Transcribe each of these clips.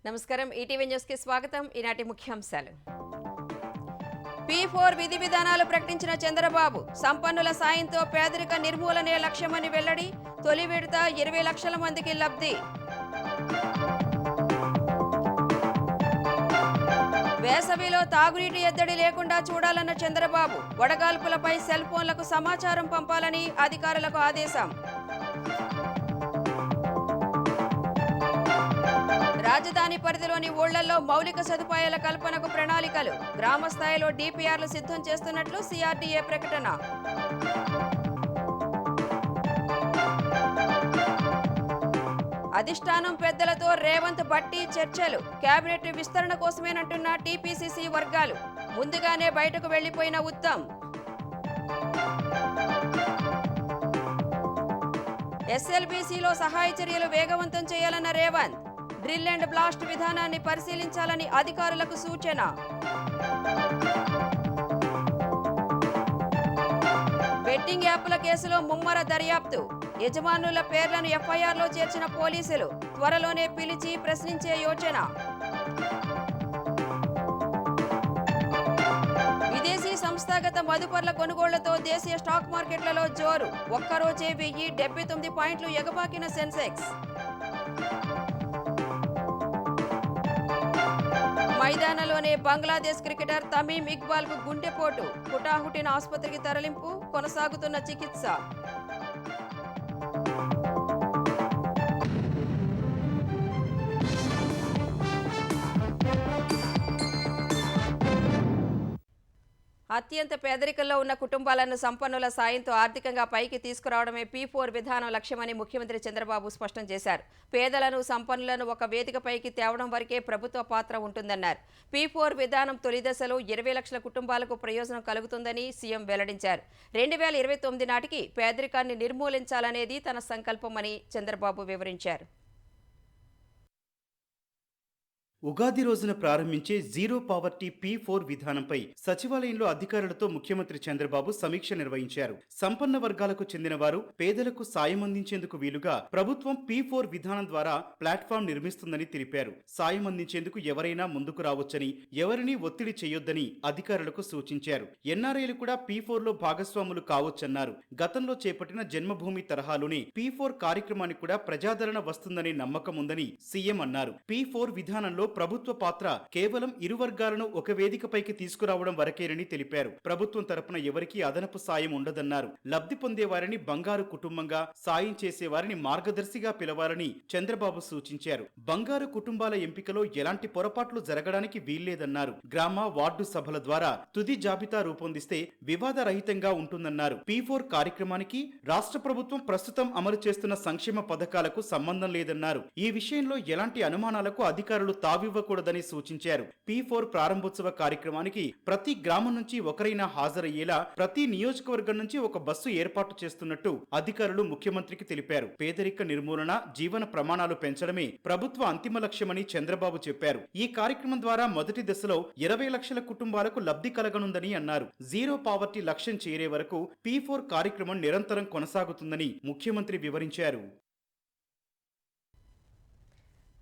నమస్కారం ETV news కి స్వాగతం. ఈనాటి ముఖ్యాంశాలు. P4 విధి విధానాలు ప్రకటించిన చంద్రబాబు సంపన్నుల సాయంతో పేదరిక నిర్మూలనే లక్ష్యమని వెల్లడి. తొలి విడత 20 లక్షల మందికి లబ్ధి. వేసవిలో తాగునీటి ఎద్దడి లేకుండా చూడాలన్న చంద్రబాబు వడగాల్పులపై సెల్ ఫోన్లకు సమాచారం పంపాలని అధికారులకు ఆదేశం. రాజధాని పరిధిలోని ఊళ్లలో మౌలిక సదుపాయాల కల్పనకు ప్రణాళికలు. గ్రామ స్థాయిలో డిపిఆర్లు సిద్ధం చేస్తున్నట్లు సిఆర్డీఏ ప్రకటన. అధిష్టానం పెద్దలతో రేవంత్ భట్టి చర్చలు. కేబినెట్ విస్తరణ కోసమేనంటున్న టీపీసీసీ వర్గాలు. ముందుగానే బయటకు వెళ్లిపోయిన ఉత్తమ్. ఎస్ఎల్బీసీలో సహాయ చర్యలు వేగవంతం చేయాలన్న రేవంత్. డ్రిల్ అండ్ బ్లాస్ట్ విధానాన్ని పరిశీలించాలని అధికారులకు సూచన. బెట్టింగ్ యాప్ల కేసులో ముమ్మర దర్యాప్తు. యజమానుల పేర్లను ఎఫ్ఐఆర్లో చేర్చిన పోలీసులు త్వరలోనే పిలిచి ప్రశ్నించే యోచన. విదేశీ సంస్థాగత మదుపర్ల కొనుగోళ్లతో దేశీయ స్టాక్ మార్కెట్లలో జోరు. ఒక్కరోజే 1079 పాయింట్లు ఎగబాకిన సెన్సెక్స్. మైదానంలోనే బంగ్లాదేశ్ క్రికెటర్ తమీమ్ ఇక్బాల్ కు గుండెపోటు. హుటాహుటిన ఆసుపత్రికి తరలింపు. కొనసాగుతున్న చికిత్స. అత్యంత పేదరికంలో ఉన్న కుటుంబాలను సంపన్నుల సాయంతో ఆర్థికంగా పైకి తీసుకురావడమే P4 విధానం లక్ష్యమని ముఖ్యమంత్రి చంద్రబాబు స్పష్టం చేశారు. పేదలను సంపన్నులను ఒక వేదికపైకి తేవడం వరకే ప్రభుత్వ పాత్ర ఉంటుందన్నారు. P4 విధానం తొలి దశలో 20 లక్షల కుటుంబాలకు ప్రయోజనం కలుగుతుందని సీఎం వెల్లడించారు. 2029 నాటికి పేదరికాన్ని నిర్మూలించాలనేది తన సంకల్పమని చంద్రబాబు వివరించారు. ఉగాది రోజున ప్రారంభించే జీరో పావర్టీ P4 విధానంపై సచివాలయంలో అధికారులతో ముఖ్యమంత్రి చంద్రబాబు సమీక్ష నిర్వహించారు. సంపన్న వర్గాలకు చెందిన వారు పేదలకు సాయం అందించేందుకు వీలుగా ప్రభుత్వం P4 విధానం ద్వారా ప్లాట్ఫామ్ నిర్మిస్తుందని తెలిపారు. సాయం అందించేందుకు ఎవరైనా ముందుకు రావచ్చని, ఎవరినీ ఒత్తిడి చేయొద్దని అధికారులకు సూచించారు. ఎన్ఆర్ఐలు కూడా P4లో భాగస్వాములు కావచ్చన్నారు. గతంలో చేపట్టిన జన్మభూమి తరహాలోనే P4 కార్యక్రమానికి కూడా ప్రజాదరణ వస్తుందనే నమ్మకం ఉందని సీఎం అన్నారు. P4 విధానంలో ప్రభుత్వ పాత్ర కేవలం ఇరు వర్గాలను ఒక వేదికపైకి తీసుకురావడం వరకేనని తెలిపారు. ప్రభుత్వం తరపున ఎవరికీ అదనపు సాయం ఉండదన్నారు. లబ్ధి పొందే వారిని బంగారు కుటుంబంగా, సాయం చేసే వారిని మార్గదర్శిగా పిలవాలని చంద్రబాబు సూచించారు. బంగారు కుటుంబాల ఎంపికలో ఎలాంటి పొరపాట్లు జరగడానికి వీల్లేదన్నారు. గ్రామ, వార్డు సభల ద్వారా తుది జాబితా రూపొందిస్తే వివాదరహితంగా ఉంటుందన్నారు. P4 కార్యక్రమానికి రాష్ట్ర ప్రభుత్వం ప్రస్తుతం అమలు చేస్తున్న సంక్షేమ పథకాలకు సంబంధం లేదన్నారు. ఈ విషయంలో ఎలాంటి అనుమానాలకు అధికారులు తావివ్వకూడదని సూచించారు. P4 ప్రారంభోత్సవ కార్యక్రమానికి ప్రతి గ్రామం నుంచి ఒకరైనా హాజరయ్యేలా ప్రతి నియోజకవర్గం నుంచి ఒక బస్సు ఏర్పాటు చేస్తున్నట్టు అధికారులు ముఖ్యమంత్రికి తెలిపారు. పేదరిక నిర్మూలన, జీవన ప్రమాణాలు పెంచడమే ప్రభుత్వ అంతిమ లక్ష్యమని చంద్రబాబు చెప్పారు. ఈ కార్యక్రమం ద్వారా మొదటి దశలో 20 లక్షల కుటుంబాలకు లబ్ధి కలగనుందని అన్నారు. జీరో పావర్టీ లక్ష్యం చేరే వరకు P4 కార్యక్రమం నిరంతరం కొనసాగుతుందని ముఖ్యమంత్రి వివరించారు.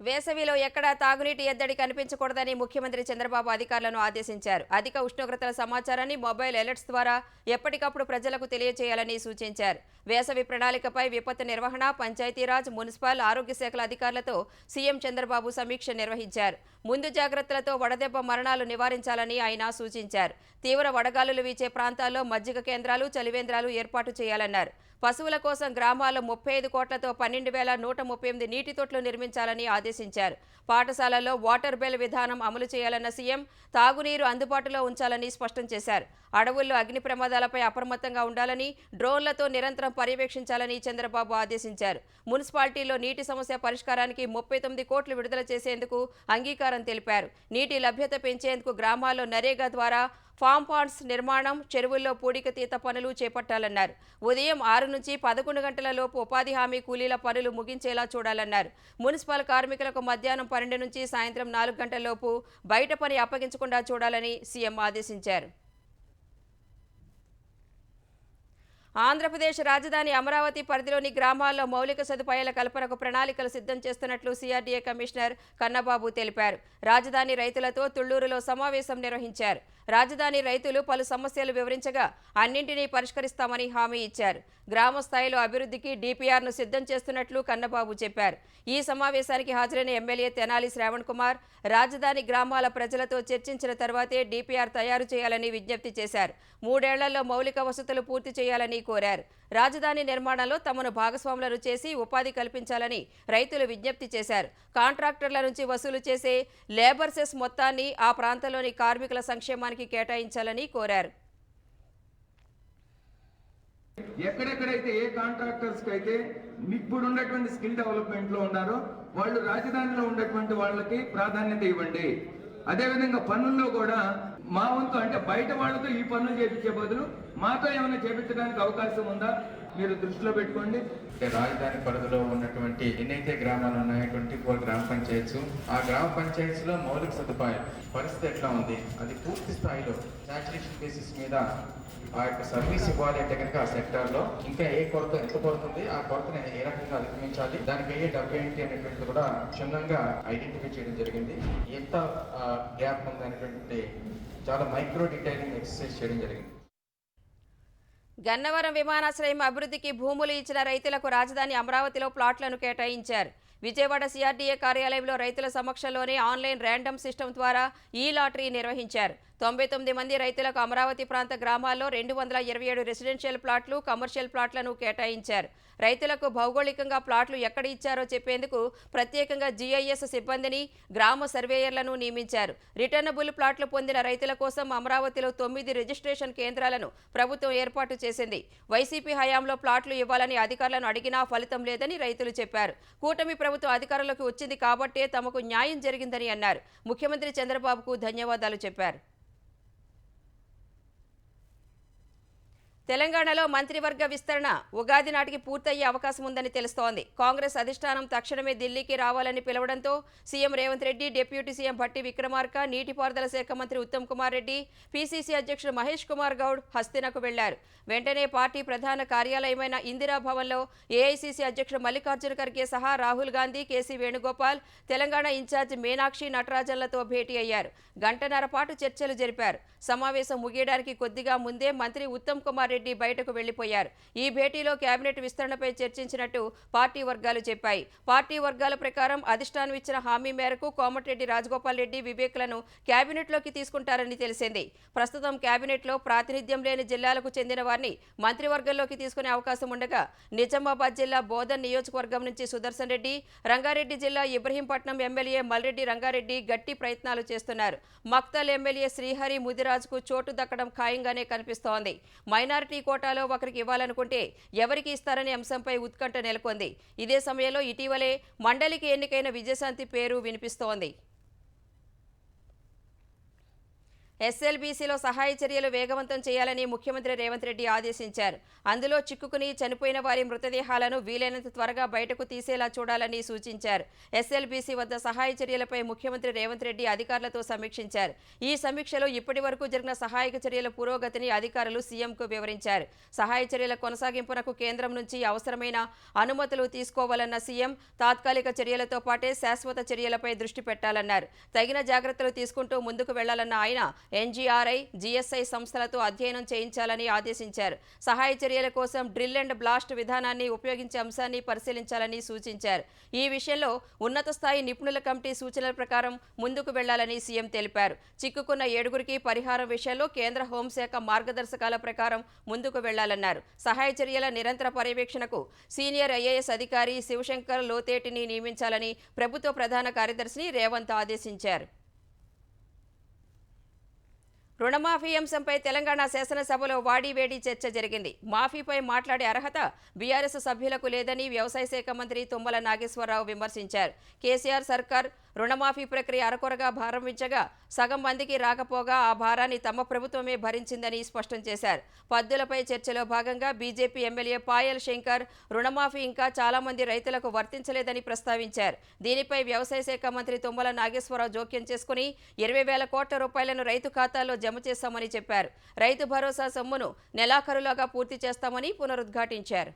వేసవిలో ఎక్కడా తాగునీటి ఎద్దడి కనిపించకూడదని ముఖ్యమంత్రి చంద్రబాబు అధికారులను ఆదేశించారు. అధిక ఉష్ణోగ్రతల సమాచారాన్ని మొబైల్ అలర్ట్స్ ద్వారా ఎప్పటికప్పుడు ప్రజలకు తెలియజేయాలని సూచించారు. వేసవి ప్రణాళికపై విపత్తు నిర్వహణ, పంచాయతీరాజ్, మున్సిపల్, ఆరోగ్య శాఖల అధికారులతో సీఎం చంద్రబాబు సమీక్ష నిర్వహించారు. ముందు జాగ్రత్తలతో వడదెబ్బ మరణాలు నివారించాలని ఆయన సూచించారు. తీవ్ర వడగాలులు వీచే ప్రాంతాల్లో మజ్జిగ కేంద్రాలు, చలివేంద్రాలు ఏర్పాటు చేయాలన్నారు. పశువుల కోసం గ్రామాల్లో 35 కోట్లతో 12,138 నీటి తొట్లు నిర్మించాలని ఆదేశించారు. పాఠశాలల్లో వాటర్ బెల్ విధానం అమలు చేయాలన్న సీఎం తాగునీరు అందుబాటులో ఉంచాలని స్పష్టం చేశారు. అడవుల్లో అగ్ని ప్రమాదాలపై అప్రమత్తంగా ఉండాలని, డ్రోన్లతో నిరంతరం పర్యవేక్షించాలని చంద్రబాబు ఆదేశించారు. మున్సిపాలిటీలో నీటి సమస్య పరిష్కారానికి 39 కోట్లు విడుదల చేసేందుకు అంగీకారం తెలిపారు. నీటి లభ్యత పెంచేందుకు గ్రామాల్లో నరేగా ద్వారా ఫామ్ పాండ్స్ నిర్మాణం, చెరువుల్లో పూడికతీత పనులు చేపట్టాలన్నారు. ఉదయం 6 నుంచి 11 గంటల లోపు ఉపాధి హామీ కూలీల పనులు ముగించేలా చూడాలన్నారు. మున్సిపల్ కార్మికులకు మధ్యాహ్నం 12 నుంచి సాయంత్రం 4 గంటల లోపు బయట పని అప్పగించకుండా చూడాలని సీఎం ఆదేశించారు. ఆంధ్రప్రదేశ్ రాజధాని అమరావతి పరిధిలోని గ్రామాల్లో మౌలిక సదుపాయాల కల్పనకు ప్రణాళికలు సిద్ధం చేస్తున్నట్లు సిఆర్డీఏ కమిషనర్ కన్నబాబు తెలిపారు. రాజధాని రైతులతో తుళ్లూరులో సమావేశం నిర్వహించారు. రాజధాని రైతులు పలు సమస్యలు వివరించగా అన్నింటినీ పరిష్కరిస్తామని హామీ ఇచ్చారు. గ్రామ స్థాయిలో అభివృద్ధికి డీపీఆర్ను సిద్ధం చేస్తున్నట్లు కన్నబాబు చెప్పారు. ఈ సమావేశానికి హాజరైన ఎమ్మెల్యే తెనాలి శ్రావణ్ కుమార్ రాజధాని గ్రామాల ప్రజలతో చర్చించిన తర్వాతే డీపీఆర్ తయారు చేయాలని విజ్ఞప్తి చేశారు. 3 ఏళ్లలో మౌలిక వసతులు పూర్తి చేయాలని కోరారు. రాజధాని నిర్మాణంలో తమను భాగస్వాములను చేసి ఉపాధి కల్పించాలని రైతులు విజ్ఞప్తి చేశారు. కాంట్రాక్టర్ల నుంచి వసూలు చేసే లేబర్ సెస్ మొత్తాన్ని ఆ ప్రాంతంలోని కార్మికుల సంక్షేమానికి కేటాయించాలని కోరారు. ఎక్కడెక్కడైతే ఏ కాంట్రాక్టర్స్ అయితే ఇప్పుడు ఉన్నటువంటి స్కిల్ డెవలప్మెంట్ లో ఉన్నారో వాళ్ళు రాజధానిలో ఉన్నటువంటి వాళ్ళకి ప్రాధాన్యత ఇవ్వండి. అదేవిధంగా పనుల్లో కూడా మా వంతు అంటే బయట వాళ్ళతో ఈ పనులు చేపించే బదులు మాతో ఏమైనా చేపించడానికి అవకాశం ఉందా మీరు దృష్టిలో పెట్టుకోండి. రాజధాని పరిధిలో ఉన్నటువంటి ఎన్నైతే గ్రామాలు ఉన్నాయో 24 గ్రామ పంచాయత్స్, ఆ గ్రామ పంచాయత్స్ లో మౌలిక సదుపాయాలు పరిస్థితి ఎట్లా ఉంది, అది పూర్తి స్థాయిలో సాచురేషన్ బేసిస్ మీద ఆ యొక్క సర్వీస్ ఇవ్వాలి అంటే కనుక ఆ సెక్టార్ లో ఇంకా ఏ కొరత ఎంత కొరత ఉంది, ఆ కొరతని ఏ రకంగా అధిగమించాలి, దానికి అయ్యే డబ్బు ఏంటి అనేటువంటిది కూడా క్షుణ్ణంగా ఐడెంటిఫై చేయడం జరిగింది. ఎంత గ్యాప్ ఉంది అనేటువంటి చాలా మైక్రో డీటెయిలింగ్ ఎక్సర్సైజ్ చేయడం జరిగింది. గన్నవరం విమానాశ్రయం అభివృద్ధికి భూములు ఇచ్చిన రైతులకు రాజధాని అమరావతిలో ప్లాట్లను కేటాయించారు. విజయవాడ సిఆర్డీఏ కార్యాలయంలో రైతుల సమక్షంలోనే ఆన్లైన్ ర్యాండమ్ సిస్టమ్ ద్వారా ఈ లాటరీ నిర్వహించారు. 99 మంది రైతులకు అమరావతి ప్రాంత గ్రామాల్లో 227 రెసిడెన్షియల్ ప్లాట్లు, కమర్షియల్ ప్లాట్లను కేటాయించారు. రైతులకు భౌగోళికంగా ప్లాట్లు ఎక్కడ ఇచ్చారో చెప్పేందుకు ప్రత్యేకంగా జీఐఎస్ సిబ్బందిని, గ్రామ సర్వేయర్లను నియమించారు. రిటర్నబుల్ ప్లాట్లు పొందిన రైతుల కోసం అమరావతిలో 9 రిజిస్ట్రేషన్ కేంద్రాలను ప్రభుత్వం ఏర్పాటు చేసింది. వైసీపీ హయాంలో ప్లాట్లు ఇవ్వాలని అధికారులను అడిగినా ఫలితం లేదని రైతులు చెప్పారు. కూటమి ప్రభుత్వం అధికారంలోకి వచ్చింది కాబట్టే తమకు న్యాయం జరిగిందని అన్నారు. ముఖ్యమంత్రి చంద్రబాబుకు ధన్యవాదాలు చెప్పారు. తెలంగాణలో మంత్రివర్గ విస్తరణ ఉగాది నాటికి పూర్తయ్యే అవకాశం ఉందని తెలుస్తోంది. కాంగ్రెస్ అధిష్టానం తక్షణమే ఢిల్లీకి రావాలని పిలవడంతో CM Revanth Reddy, deputy CM Bhatti Vikramarka, నీటిపారుదల శాఖ మంత్రి ఉత్తమ్ కుమార్ రెడ్డి, పీసీసీ అధ్యక్షుడు మహేష్ కుమార్ గౌడ్ హస్తినకు వెళ్లారు. వెంటనే పార్టీ ప్రధాన కార్యాలయమైన ఇందిరాభవన్లో ఏఐసీసీ అధ్యక్షుడు మల్లికార్జున ఖర్గే సహా రాహుల్ గాంధీ, కేసీ వేణుగోపాల్, తెలంగాణ ఇన్ఛార్జ్ మీనాక్షి నటరాజన్లతో భేటీ అయ్యారు. గంటన్నర పాటు చర్చలు జరిపారు. సమావేశం ముగియడానికి కొద్దిగా ముందే మంత్రి ఉత్తమ్ కుమార్ రెడ్డి బయటకు వెళ్లిపోయారు. ఈ భేటీలో కేబినెట్ విస్తరణపై చర్చించినట్టు పార్టీ వర్గాలు చెప్పాయి. పార్టీ వర్గాల ప్రకారం అధిష్టానం ఇచ్చిన హామీ మేరకు కోమటిరెడ్డి రాజగోపాల్ రెడ్డి, వివేక్లను కేబినెట్లోకి తీసుకుంటారని తెలిసింది. ప్రస్తుతం కేబినెట్లో ప్రాతినిధ్యం లేని జిల్లాలకు చెందిన వారిని మంత్రివర్గంలోకి తీసుకునే అవకాశం ఉండగా నిజామాబాద్ జిల్లా బోధన్ నియోజకవర్గం నుంచి సుదర్శన్ రెడ్డి, రంగారెడ్డి జిల్లా ఇబ్రహీంపట్నం ఎమ్మెల్యే మల్రెడ్డి రంగారెడ్డి గట్టి ప్రయత్నాలు చేస్తున్నారు. మక్తల్ ఎమ్మెల్యే శ్రీహరి ముదిరాజ్కు చోటు దక్కడం ఖాయంగానే కనిపిస్తోంది. మైనారిటీ కోటాలో ఒకరికి ఇవ్వాలనుకుంటే ఎవరికి ఇస్తారనే అంశంపై ఉత్కంఠ నెలకొంది. ఇదే సమయంలో ఇటీవలే మండలికి ఎన్నికైన విజయశాంతి పేరు వినిపిస్తోంది. ఎస్ఎల్బీసీలో సహాయ చర్యలు వేగవంతం చేయాలని ముఖ్యమంత్రి రేవంత్ రెడ్డి ఆదేశించారు. అందులో చిక్కుకుని చనిపోయిన వారి మృతదేహాలను వీలైనంత త్వరగా బయటకు తీసేలా చూడాలని సూచించారు. ఎస్ఎల్బీసీ వద్ద సహాయ చర్యలపై ముఖ్యమంత్రి రేవంత్ రెడ్డి అధికారులతో సమీక్షించారు. ఈ సమీక్షలో ఇప్పటి వరకు జరిగిన సహాయక చర్యల పురోగతిని అధికారులు సీఎంకు వివరించారు. సహాయ చర్యల కొనసాగింపునకు కేంద్రం నుంచి అవసరమైన అనుమతులు తీసుకోవాలన్న సీఎం తాత్కాలిక చర్యలతో పాటే శాశ్వత చర్యలపై దృష్టి పెట్టాలన్నారు. తగిన జాగ్రత్తలు తీసుకుంటూ ముందుకు వెళ్లాలన్న ఆయన ఎన్జీఆర్ఐ, జీఎస్ఐ సంస్థలతో అధ్యయనం చేయించాలని ఆదేశించారు. సహాయ చర్యల కోసం డ్రిల్ అండ్ బ్లాస్ట్ విధానాన్ని ఉపయోగించే అంశాన్ని పరిశీలించాలని సూచించారు. ఈ విషయంలో ఉన్నత స్థాయి నిపుణుల కమిటీ సూచనల ప్రకారం ముందుకు వెళ్లాలని సీఎం తెలిపారు. చిక్కుకున్న 7గురికి పరిహారం విషయంలో కేంద్ర హోంశాఖ మార్గదర్శకాల ప్రకారం ముందుకు వెళ్లాలన్నారు. సహాయ చర్యల నిరంతర పర్యవేక్షణకు సీనియర్ ఐఏఎస్ అధికారి శివశంకర్ లోతేటిని నియమించాలని ప్రభుత్వ ప్రధాన కార్యదర్శిని రేవంత్ ఆదేశించారు. రుణమాఫీ అంశంపై తెలంగాణ శాసనసభలో వాడివేడి చర్చ జరిగింది. మాఫీపై మాట్లాడే అర్హత బీఆర్ఎస్ సభ్యులకు లేదని వ్యవసాయ శాఖ మంత్రి తుమ్మల నాగేశ్వరరావు విమర్శించారు. కేసీఆర్ సర్కార్ రుణమాఫీ ప్రక్రియ అరకొరగా ప్రారంభించగా సగం మందికి రాకపోగా ఆ భారాన్ని తమ ప్రభుత్వమే భరించిందని స్పష్టం చేశారు. పద్దులపై చర్చలో భాగంగా బీజేపీ ఎమ్మెల్యే పాయల్ శంకర్ రుణమాఫీ ఇంకా చాలా మంది రైతులకు వర్తించలేదని ప్రస్తావించారు. దీనిపై వ్యవసాయ శాఖ మంత్రి తుమ్మల నాగేశ్వరరావు జోక్యం చేసుకుని 20,000 కోట్ల రూపాయలను రైతు ఖాతాల్లో జమ చేస్తామని చెప్పారు. రైతు భరోసా సొమ్మును నెలాఖరులోగా పూర్తి చేస్తామని పునరుద్ఘాటించారు.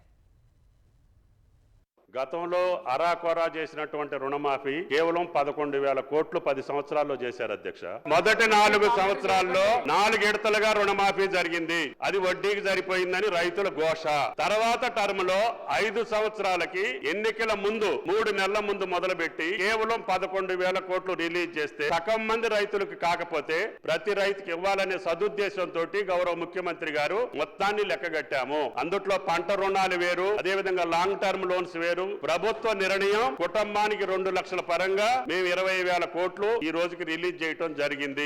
గతంలో అరాకొరా చేసినటువంటి రుణమాఫీ కేవలం 11,000 కోట్లు 10 సంవత్సరాల్లో చేశారు అధ్యక్ష. మొదటి 4 సంవత్సరాల్లో 4 విడతలుగా రుణమాఫీ జరిగింది. అది వడ్డీకి సరిపోయిందని రైతుల ఘోష. తర్వాత టర్మ్ లో 5 సంవత్సరాలకి ఎన్నికల ముందు 3 నెలల ముందు మొదలుపెట్టి కేవలం 11,000 కోట్లు రిలీజ్ చేస్తే సగం మంది రైతులకు కాకపోతే ప్రతి రైతుకి ఇవ్వాలనే సదుద్దేశంతో గౌరవ ముఖ్యమంత్రి గారు మొత్తాన్ని లెక్కగట్టాము. అందుట్లో పంట రుణాలు వేరు, అదేవిధంగా లాంగ్ టర్మ్ లోన్స్ వేరు. ప్రభుత్వ నిర్ణయం కుటుంబానికి 2 లక్షల పరంగా మేము 20,000 కోట్లు ఈ రోజుకి రిలీజ్ చేయడం జరిగింది.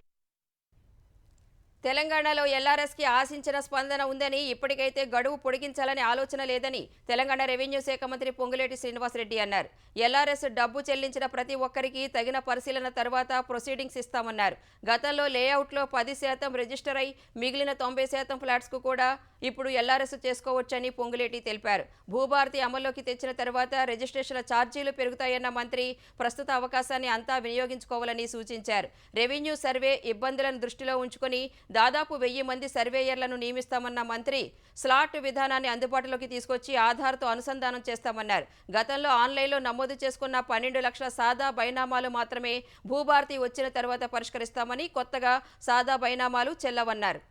తెలంగాణలో ఎల్ఆర్ఎస్కి ఆశించిన స్పందన ఉందని, ఇప్పటికైతే గడువు పొడిగించాలని ఆలోచన లేదని తెలంగాణ రెవెన్యూ శాఖ మంత్రి పొంగులేటి శ్రీనివాసరెడ్డి అన్నారు. ఎల్ఆర్ఎస్ డబ్బు చెల్లించిన ప్రతి ఒక్కరికి తగిన పరిశీలన తర్వాత ప్రొసీడింగ్స్ ఇస్తామన్నారు. గతంలో లేఅవుట్లో 10% రిజిస్టర్ అయి మిగిలిన 90% ఫ్లాట్స్కు కూడా ఇప్పుడు ఎల్ఆర్ఎస్ చేసుకోవచ్చని పొంగులేటి తెలిపారు. భూభారతి అమల్లోకి తెచ్చిన తర్వాత రిజిస్ట్రేషన్ల ఛార్జీలు పెరుగుతాయన్న మంత్రి ప్రస్తుత అవకాశాన్ని అంతా వినియోగించుకోవాలని సూచించారు. రెవెన్యూ సర్వే ఇబ్బందులను దృష్టిలో ఉంచుకొని దాదాపు 1000 మంది సర్వేయర్లను నియమిస్తామన్న మంత్రి స్లాట్ విధానాన్ని అందుబాటులోకి తీసుకొచ్చి ఆధార్తో అనుసంధానం చేస్తామన్నారు. గతంలో ఆన్లైన్లో నమోదు చేసుకున్న 12 లక్షల సాదా బైనామాలు మాత్రమే భూభారతి వచ్చిన తర్వాత పరిష్కరిస్తామని, కొత్తగా సాదా బైనామాలు చెల్లవన్నారు.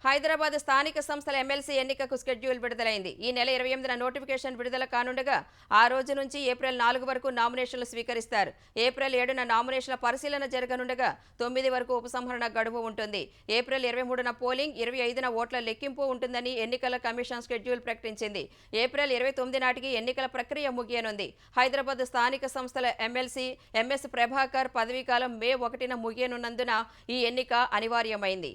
హైదరాబాద్ స్థానిక సంస్థల ఎమ్మెల్సీ ఎన్నికకు షెడ్యూల్ విడుదలైంది. ఈ నెల 28న నోటిఫికేషన్ విడుదల కానుండగా ఆ రోజు నుంచి ఏప్రిల్ 4 వరకు నామినేషన్లు స్వీకరిస్తారు. ఏప్రిల్ 7న నామినేషన్ల పరిశీలన జరగనుండగా 9 వరకు ఉపసంహరణ గడువు ఉంటుంది. ఏప్రిల్ 23న పోలింగ్, 25న ఓట్ల లెక్కింపు ఉంటుందని ఎన్నికల కమిషన్ షెడ్యూల్ ప్రకటించింది. ఏప్రిల్ 29 నాటికి ఎన్నికల ప్రక్రియ ముగియనుంది. హైదరాబాద్ స్థానిక సంస్థల ఎమ్మెల్సీ ఎంఎస్ ప్రభాకర్ పదవీకాలం మే 1న ముగియనున్నందున ఈ ఎన్నిక అనివార్యమైంది.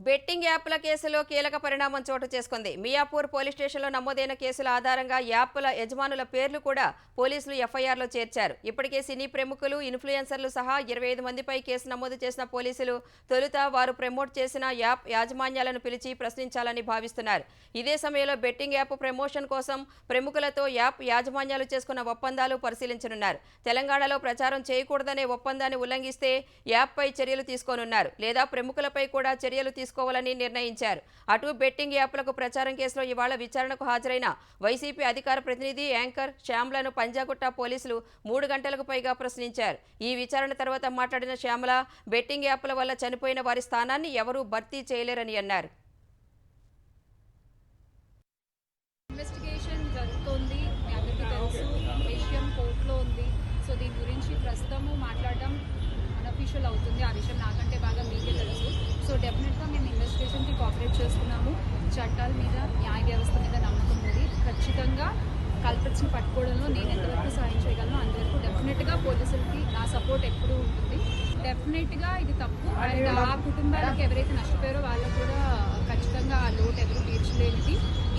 బెట్టింగ్ యాప్ల కేసులో కీలక పరిణామం చోటు చేసుకుంది. మియాపూర్ పోలీస్ స్టేషన్లో నమోదైన కేసుల ఆధారంగా యాప్ల యజమానుల పేర్లు కూడా పోలీసులు ఎఫ్ఐఆర్లో చేర్చారు. ఇప్పటికే సినీ ప్రముఖులు, ఇన్ఫ్లుయెన్సర్లు సహా 25 మందిపై కేసు నమోదు చేసిన పోలీసులు తొలుత వారు ప్రమోట్ చేసిన యాప్ యాజమాన్యాలను పిలిచి ప్రశ్నించాలని భావిస్తున్నారు. ఇదే సమయంలో బెట్టింగ్ యాప్ ప్రమోషన్ కోసం ప్రముఖులతో యాప్ యాజమాన్యాలు చేసుకున్న ఒప్పందాలు పరిశీలించనున్నారు. తెలంగాణలో ప్రచారం చేయకూడదనే ఒప్పందాన్ని ఉల్లంఘిస్తే యాప్పై చర్యలు తీసుకోనున్నారు, లేదా ప్రముఖులపై కూడా చర్యలు తీసుకోవాలని నిర్ణయించారు. అటు బెట్టింగ్ యాప్లకు ప్రచారం కేసులో ఇవాళ విచారణకు హాజరైన వైసీపీ అధికార ప్రతినిధి యాంకర్ శ్యామలను పంజాగుట్ట పోలీసులు 3 గంటలకు పైగా ప్రశ్నించారు. ఈ విచారణ తర్వాత మాట్లాడిన శ్యామల, బెట్టింగ్ యాప్ల వల్ల చనిపోయిన వారి స్థానాన్ని ఎవరూ భర్తీ చేయలేరని అన్నారు. ఇన్వెస్టిగేషన్ జరుగుతోంది, మీ అందరికీ తెలుసు. విషయం కోర్టులో ఉంది. సో దీని గురించి ప్రస్తుతము మాట్లాడడం అన్అఫీషియల్ అవుతుంది. ఆ విషయం నాకంటే బాగా మీకే తెలుసు. సో డెఫినెట్గా మేము ఇన్వెస్టిగేషన్కి కోఆపరేట్ చేస్తున్నాము. చట్టాల మీద, న్యాయ వ్యవస్థ మీద నమ్మకం ఉంది. ఖచ్చితంగా కల్పిట్స్ని పట్టుకోవడంలో నేను ఎంతవరకు సాయం చేయగలను అంతవరకు డెఫినెట్గా పోలీసులకి నా సపోర్ట్ ఎప్పుడూ ఉంటుంది. డెఫినెట్గా ఇది తప్పు. అండ్ ఆ కుటుంబాలకు ఎవరైతే నష్టపోయారో వాళ్ళకు కూడా ఖచ్చితంగా ఆ లోటు ఎవరు తీర్చలేనిది.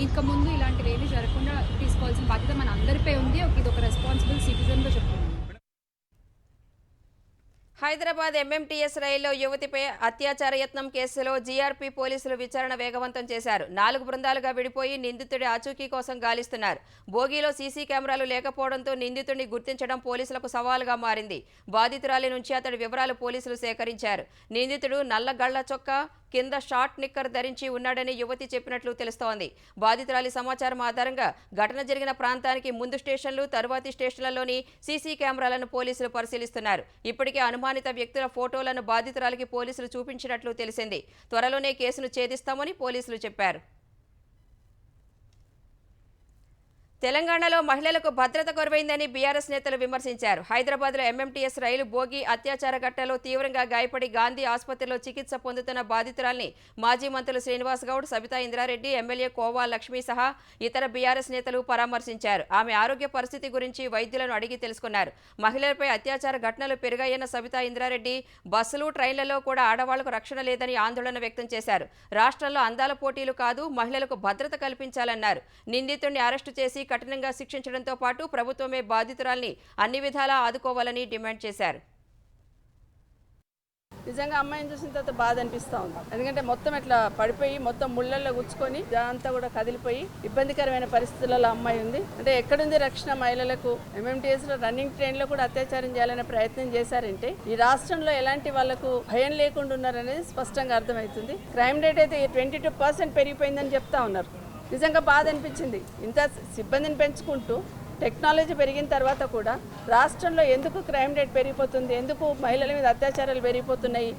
ఇంకా ముందు ఇలాంటివి ఏమీ జరగకుండా తీసుకోవాల్సిన బాధ్యత మన అందరిపై ఉంది. ఇది ఒక రెస్పాన్సిబుల్ సిటిజన్గా చెప్తున్నాను. హైదరాబాద్ ఎంఎంటీఎస్ రైల్లో యువతిపై అత్యాచార యత్నం కేసులో జీఆర్పీ పోలీసులు విచారణ వేగవంతం చేశారు. 4 బృందాలుగా విడిపోయి నిందితుడి ఆచూకీ కోసం గాలిస్తున్నారు. బోగీలో సీసీ కెమెరాలు లేకపోవడంతో నిందితుడిని గుర్తించడం పోలీసులకు సవాలుగా మారింది. బాధితురాలి నుంచి అతడి వివరాలు పోలీసులు సేకరించారు. నిందితుడు నల్ల గళ్ల చొక్కా, కింద షార్ట్ నిక్కర్ ధరించి ఉన్నాడని యువతి చెప్పినట్లు తెలుస్తోంది. బాధితురాలి సమాచారం ఆధారంగా ఘటన జరిగిన ప్రాంతానికి ముందు స్టేషన్లు, తరువాతి స్టేషన్లలోని సీసీ కెమెరాలను పోలీసులు పరిశీలిస్తున్నారు. ఇప్పటికే అనుమానిత వ్యక్తుల ఫోటోలను బాధితురాలికి పోలీసులు చూపించినట్లు తెలిసింది. త్వరలోనే కేసును ఛేదిస్తామని పోలీసులు చెప్పారు. తెలంగాణలో మహిళలకు భద్రత కొరవైందని బీఆర్ఎస్ నేతలు విమర్శించారు. హైదరాబాద్లో ఎంఎంటీఎస్ రైలు బోగి అత్యాచార ఘటనలో తీవ్రంగా గాయపడి గాంధీ ఆసుపత్రిలో చికిత్స పొందుతున్న బాధితురాల్ని మాజీ మంత్రులు శ్రీనివాస్ గౌడ్, సబితా ఇంద్రారెడ్డి, ఎమ్మెల్యే కోవా లక్ష్మి సహా ఇతర బీఆర్ఎస్ నేతలు పరామర్శించారు. ఆమె ఆరోగ్య పరిస్థితి గురించి వైద్యులను అడిగి తెలుసుకున్నారు. మహిళలపై అత్యాచార ఘటనలు పెరిగాయన్న సబితా ఇంద్రారెడ్డి, బస్సులు, ట్రైన్లలో కూడా ఆడవాళ్లకు రక్షణ లేదని ఆందోళన వ్యక్తం చేశారు. రాష్ట్రంలో అందాల పోటీలు కాదు, మహిళలకు భద్రత కల్పించాలన్నారు. నిందితుడిని అరెస్టు చేసి కఠినంగా శిక్షించడంతో పాటు ప్రభుత్వమే బాధితురాల్ని అన్ని విధాలా ఆదుకోవాలని డిమాండ్ చేశారు. నిజంగా అమ్మాయిని చూసిన తర్వాత బాధ అనిపిస్తూ ఉంది. ఎందుకంటే మొత్తం ఇట్లా పడిపోయి మొత్తం ముళ్ళల్లో గుచ్చుకొని అంతా కూడా కదిలిపోయి ఇబ్బందికరమైన పరిస్థితులలో అమ్మాయి ఉంది. అంటే ఎక్కడుంది రక్షణ మహిళలకు? MMTS లో రన్నింగ్ ట్రైన్ లో కూడా అత్యాచారం చేయాలనే ప్రయత్నం చేశారంటే ఈ రాష్ట్రంలో ఎలాంటి వాళ్లకు భయం లేకుండా ఉన్నారనేది స్పష్టంగా అర్థమవుతుంది. క్రైమ్ రేట్ అయితే 22% పెరిగిపోయిందని చెప్తా ఉన్నారు. నిజంగా బాధ అనిపించింది. ఇంత సిబ్బందిని పెంచుకుంటూ టెక్నాలజీ పెరిగిన తర్వాత కూడా రాష్ట్రంలో ఎందుకు క్రైమ్ రేట్ పెరిగిపోతుంది, ఎందుకు మహిళల మీద అత్యాచారాలు పెరిగిపోతున్నాయి?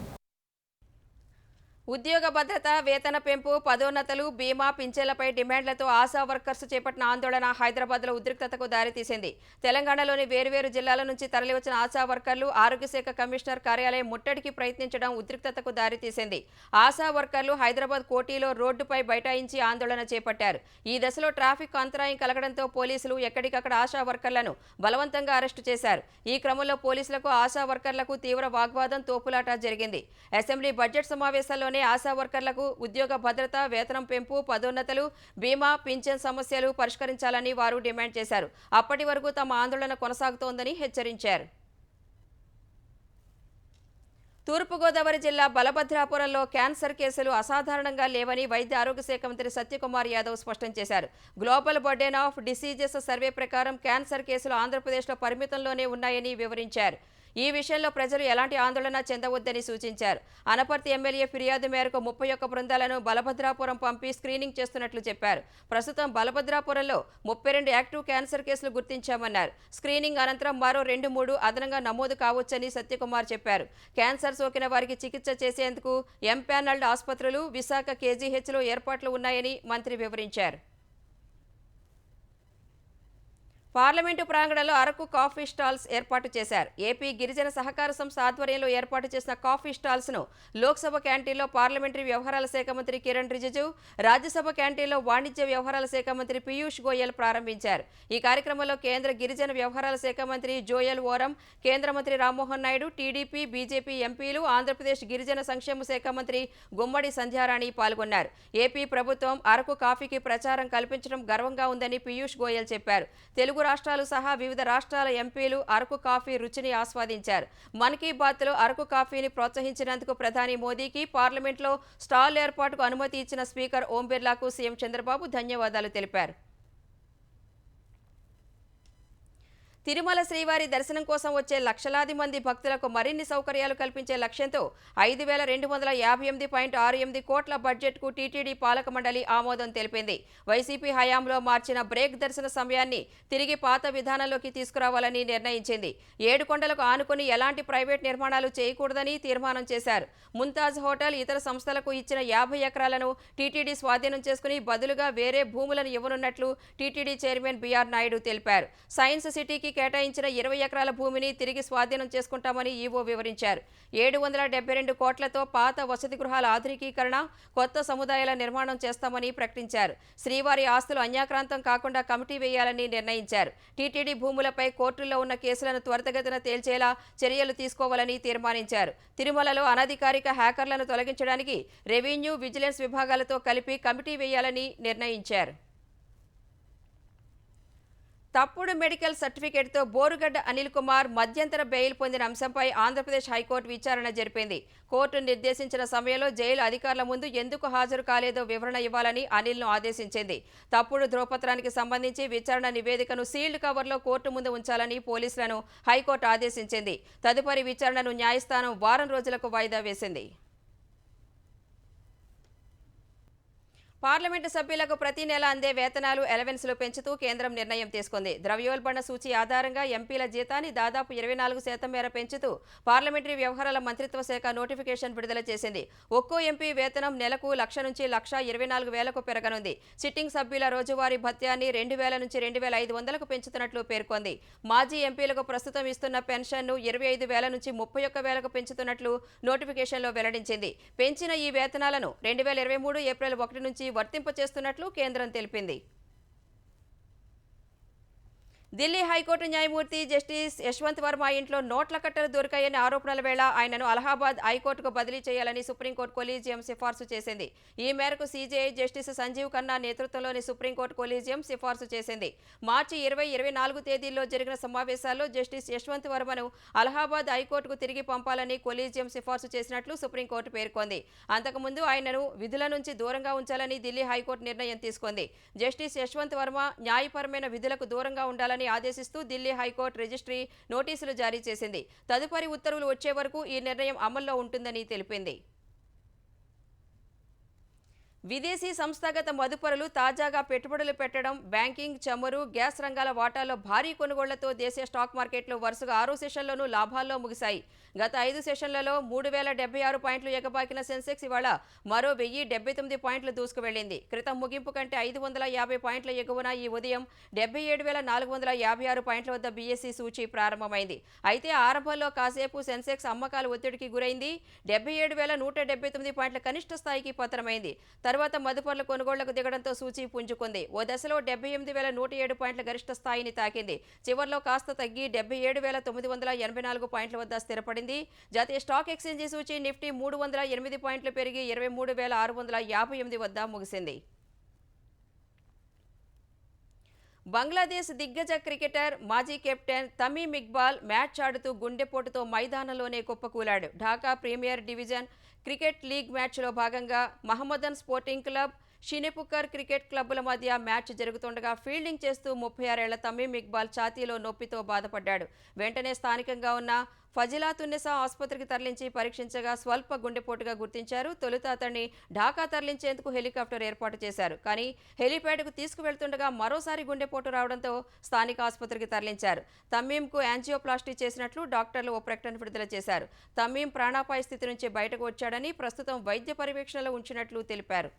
ఉద్యోగ భద్రత, వేతన పెంపు, పదోన్నతులు, బీమా, పింఛన్లపై డిమాండ్లతో ఆశా వర్కర్స్ చేపట్టిన ఆందోళన హైదరాబాద్లో ఉద్రిక్తతకు దారితీసింది. తెలంగాణలోని వేర్వేరు జిల్లాల నుంచి తరలివచ్చిన ఆశా వర్కర్లు ఆరోగ్య శాఖ కమిషనర్ కార్యాలయం ముట్టడికి ప్రయత్నించడం ఉద్రిక్తతకు దారితీసింది. ఆశా వర్కర్లు హైదరాబాద్ కోటిలో రోడ్డుపై బైఠాయించి ఆందోళన చేపట్టారు. ఈ దశలో ట్రాఫిక్ అంతరాయం కలగడంతో పోలీసులు ఎక్కడికక్కడ ఆశా వర్కర్లను బలవంతంగా అరెస్టు చేశారు. ఈ క్రమంలో పోలీసులకు ఆశా వర్కర్లకు తీవ్ర వాగ్వాదం, తోపులాట జరిగింది. అసెంబ్లీ బడ్జెట్ సమావేశాల్లోనే ఆశా వర్కర్లకు ఉద్యోగ భద్రత, వేతనం పెంపు, పదోన్నతులు, బీమా, పింఛన్ సమస్యలు పరిష్కరించాలని వారు డిమాండ్ చేశారు. అప్పటి వరకు తమ ఆందోళన కొనసాగుతోందని హెచ్చరించారు. తూర్పుగోదావరి జిల్లా బలభద్రాపురంలో క్యాన్సర్ కేసులు అసాధారణంగా లేవని వైద్య ఆరోగ్య శాఖ మంత్రి సత్యకుమార్ యాదవ్ స్పష్టం చేశారు. Global burden of diseases survey ప్రకారం క్యాన్సర్ కేసులు ఆంధ్రప్రదేశ్లో పరిమితంలోనే ఉన్నాయని వివరించారు. ఈ విషయంలో ప్రజలు ఎలాంటి ఆందోళన చెందవద్దని సూచించారు. అనపర్తి ఎమ్మెల్యే ఫిర్యాదు మేరకు 31 బృందాలను బలభద్రాపురం పంపి స్క్రీనింగ్ చేస్తున్నట్లు చెప్పారు. ప్రస్తుతం బలభద్రాపురంలో 32 యాక్టివ్ క్యాన్సర్ కేసులు గుర్తించామన్నారు. స్క్రీనింగ్ అనంతరం మరో 2-3 అదనంగా నమోదు కావచ్చని సత్యకుమార్ చెప్పారు. క్యాన్సర్ సోకిన వారికి చికిత్స చేసేందుకు ఎంపానల్డ్ ఆసుపత్రులు విశాఖ KGHలో ఏర్పాట్లు ఉన్నాయని మంత్రి వివరించారు. పార్లమెంటు ప్రాంగణంలో అరకు కాఫీ స్టాల్స్ ఏర్పాటు చేశారు. ఏపీ గిరిజన సహకార సంస్థ ఆధ్వర్యంలో ఏర్పాటు చేసిన కాఫీ స్టాల్స్ను లోక్సభ క్యాంటీన్లో పార్లమెంటరీ వ్యవహారాల శాఖ మంత్రి కిరణ్ రిజిజు, రాజ్యసభ క్యాంటీన్లో వాణిజ్య వ్యవహారాల శాఖ మంత్రి పీయూష్ గోయల్ ప్రారంభించారు. ఈ కార్యక్రమంలో కేంద్ర గిరిజన వ్యవహారాల శాఖ మంత్రి జోయల్ ఓరం, కేంద్ర మంత్రి రామ్మోహన్ నాయుడు, టీడీపీ, బీజేపీ ఎంపీలు, ఆంధ్రప్రదేశ్ గిరిజన సంక్షేమ శాఖ మంత్రి గుమ్మడి సంధ్యారాణి పాల్గొన్నారు. ఏపీ ప్రభుత్వం అరకు కాఫీకి ప్రచారం కల్పించడం గర్వంగా ఉందని పీయూష్ గోయల్ చెప్పారు. తెలుగు రాష్ట్రాలు సహా వివిధ రాష్ట్రాల ఎంపీలు అరకు కాఫీ రుచిని ఆస్వాదించారు. మన్ కీ బాత్లో అరకు కాఫీని ప్రోత్సహించినందుకు ప్రధాని మోదీకి, పార్లమెంట్లో స్టాల్ ఏర్పాటుకు అనుమతి ఇచ్చిన స్పీకర్ ఓం బిర్లాకు సీఎం చంద్రబాబు ధన్యవాదాలు తెలిపారు. తిరుమల శ్రీవారి దర్శనం కోసం వచ్చే లక్షలాది మంది భక్తులకు మరిన్ని సౌకర్యాలు కల్పించే లక్ష్యంతో 5258.68 కోట్ల బడ్జెట్కు టీటీడీ పాలక మండలి ఆమోదం తెలిపింది. వైసీపీ హయాంలో మార్చిన బ్రేక్ దర్శన సమయాన్ని తిరిగి పాత విధానంలోకి తీసుకురావాలని నిర్ణయించింది. 7 కొండలకు ఆనుకుని ఎలాంటి ప్రైవేట్ నిర్మాణాలు చేయకూడదని తీర్మానం చేశారు. ముంతాజ్ హోటల్, ఇతర సంస్థలకు ఇచ్చిన 50 ఎకరాలను టీటీడీ స్వాధీనం చేసుకుని బదులుగా వేరే భూములను ఇవ్వనున్నట్లు టీటీడీ చైర్మన్ బీఆర్ నాయుడు తెలిపారు. సైన్స్ సిటీకి కేటాయించిన 20 ఎకరాల భూమిని తిరిగి స్వాధీనం చేసుకుంటామని ఈవో వివరించారు. 772 కోట్లతో పాత వసతి గృహాల ఆధునికీకరణ, కొత్త సముదాయాల నిర్మాణం చేస్తామని ప్రకటించారు. శ్రీవారి ఆస్తులు అన్యాక్రాంతం కాకుండా కమిటీ వేయాలని నిర్ణయించారు. టీటీడీ భూములపై కోర్టుల్లో ఉన్న కేసులను త్వరితగతిన తేల్చేలా చర్యలు తీసుకోవాలని తీర్మానించారు. తిరుమలలో అనధికారిక హ్యాకర్లను తొలగించడానికి రెవెన్యూ, విజిలెన్స్ విభాగాలతో కలిపి కమిటీ వేయాలని నిర్ణయించారు. తప్పుడు మెడికల్ సర్టిఫికేట్తో బోరుగడ్డ అనిల్ కుమార్ మధ్యంతర బెయిల్ పొందిన అంశంపై ఆంధ్రప్రదేశ్ హైకోర్టు విచారణ జరిపింది. కోర్టు నిర్దేశించిన సమయంలో జైలు అధికారుల ముందు ఎందుకు హాజరు కాలేదో వివరణ ఇవ్వాలని అనిల్ను ఆదేశించింది. తప్పుడు ధ్రువపత్రానికి సంబంధించి విచారణ నివేదికను సీల్డ్ కవర్లో కోర్టు ముందు ఉంచాలని పోలీసులను హైకోర్టు ఆదేశించింది. తదుపరి విచారణను న్యాయస్థానం వారం రోజులకు వాయిదా వేసింది. పార్లమెంటు సభ్యులకు ప్రతి నెల అందే వేతనాలు, అలవెన్స్లు పెంచుతూ కేంద్రం నిర్ణయం తీసుకుంది. ద్రవ్యోల్బణ సూచి ఆధారంగా ఎంపీల జీతాన్ని దాదాపు 24% మేర పెంచుతూ పార్లమెంటరీ వ్యవహారాల మంత్రిత్వ శాఖ నోటిఫికేషన్ విడుదల చేసింది. ఒక్కో ఎంపీ వేతనం నెలకు 1,00,000 నుంచి 1,24,000కు పెరగనుంది. సిట్టింగ్ సభ్యుల రోజువారీ భత్యాన్ని 2,000 నుంచి 2,500కు పెంచుతున్నట్లు పేర్కొంది. మాజీ ఎంపీలకు ప్రస్తుతం ఇస్తున్న పెన్షన్ను 25,000 నుంచి 31,000కు పెంచుతున్నట్లు నోటిఫికేషన్లో వెల్లడించింది. పెంచిన ఈ వేతనాలను 2023 ఏప్రిల్ 1 నుంచి వర్తింపచేస్తున్నట్లు కేంద్రం తెలిపింది. ఢిల్లీ హైకోర్టు న్యాయమూర్తి జస్టిస్ యశ్వంత్ వర్మ ఇంట్లో నోట్ల కట్టలు దొరికాయని ఆరోపణల వేళ ఆయనను అలహాబాద్ హైకోర్టుకు బదిలీ చేయాలని సుప్రీంకోర్టు కొలీజియం సిఫార్సు చేసింది. ఈ మేరకు సీజేఐ జస్టిస్ సంజీవ్ ఖన్నా నేతృత్వంలోని సుప్రీంకోర్టు కొలీజియం సిఫార్సు చేసింది. మార్చి 20, 24 తేదీల్లో జరిగిన సమావేశాల్లో జస్టిస్ యశ్వంత్ వర్మను అలహాబాద్ హైకోర్టుకు తిరిగి పంపాలని కొలీజియం సిఫార్సు చేసినట్లు సుప్రీంకోర్టు పేర్కొంది. అంతకుముందు ఆయనను విధుల నుంచి దూరంగా ఉంచాలని ఢిల్లీ హైకోర్టు నిర్ణయం తీసుకుంది. జస్టిస్ యశ్వంత్ వర్మ న్యాయపరమైన విధులకు దూరంగా ఉండాలని ఆదేశిస్తూ ఢిల్లీ హైకోర్టు రిజిస్ట్రీ నోటీసులు జారీ చేసింది. తదుపరి ఉత్తర్వులు వచ్చే వరకు ఈ నిర్ణయం అమల్లో ఉంటుందని తెలిపింది. విదేశీ సంస్థాగత మదుపరులు తాజాగా పెట్టుబడులు పెట్టడం, బ్యాంకింగ్, చమురు, గ్యాస్ రంగాల వాటాల్లో భారీ కొనుగోళ్లతో దేశీయ స్టాక్ మార్కెట్లు వరుసగా 6 సెషన్లోనూ లాభాల్లో ముగిశాయి. గత 5 సెషన్లలో 3076 పాయింట్లు ఎగబాకిన సెన్సెక్స్ ఇవాళ మరో 1079 పాయింట్లు దూసుకువెళ్లింది. క్రితం ముగింపు కంటే 550 పాయింట్ల ఎగువన ఈ ఉదయం 77,456 పాయింట్ల వద్ద బీఎస్సీ సూచీ ప్రారంభమైంది. అయితే ఆరంభంలో కాసేపు సెన్సెక్స్ అమ్మకాల ఒత్తిడికి గురైంది. 77,179 పాయింట్ల కనిష్ట స్థాయికి పతనమైంది. తర్వాత మదుపర్ల కొనుగోళ్లకు దిగడంతో సూచీ పుంజుకుంది. ఓ దశలో 78,107 పాయింట్ల గరిష్ట స్థాయిని తాకింది. చివర్లో కాస్త తగ్గి 77,984 పాయింట్ల వద్ద స్థిరపడింది. జాతీయ స్టాక్ ఎక్స్చేంజీ సూచీ నిఫ్టీ 308 పాయింట్లు పెరిగి 23,658 వద్ద ముగిసింది. బంగ్లాదేశ్ దిగ్గజ క్రికెటర్, మాజీ కెప్టెన్ తమీమ్ ఇక్బాల్ మ్యాచ్ ఆడుతూ గుండెపోటుతో మైదానంలోనే కుప్పకూలాడు. Dhaka premier division cricket league మ్యాచ్లో భాగంగా Mohammedan sporting club, Shinepukur cricket క్లబ్బుల మధ్య మ్యాచ్ జరుగుతుండగా ఫీల్డింగ్ చేస్తూ 36 ఏళ్ల తమీమ్ ఇక్బాల్ ఛాతీలో నొప్పితో బాధపడ్డాడు. వెంటనే స్థానికంగా ఉన్న ఫజిలాతున్నెసా ఆసుపత్రికి తరలించి పరీక్షించగా స్వల్ప గుండెపోటుగా గుర్తించారు. తొలుత అతన్ని ఢాకా తరలించేందుకు హెలికాప్టర్ ఏర్పాటు చేశారు. కానీ హెలీప్యాడ్కు తీసుకువెళ్తుండగా మరోసారి గుండెపోటు రావడంతో స్థానిక ఆసుపత్రికి తరలించారు. తమీంకు యాంజియోప్లాస్టీ చేసినట్లు డాక్టర్లు ఓ ప్రకటన విడుదల చేశారు. తమీం ప్రాణాపాయ స్థితి నుంచి బయటకు వచ్చాడని, ప్రస్తుతం వైద్య పర్యవేక్షణలో ఉంచినట్లు తెలిపారు.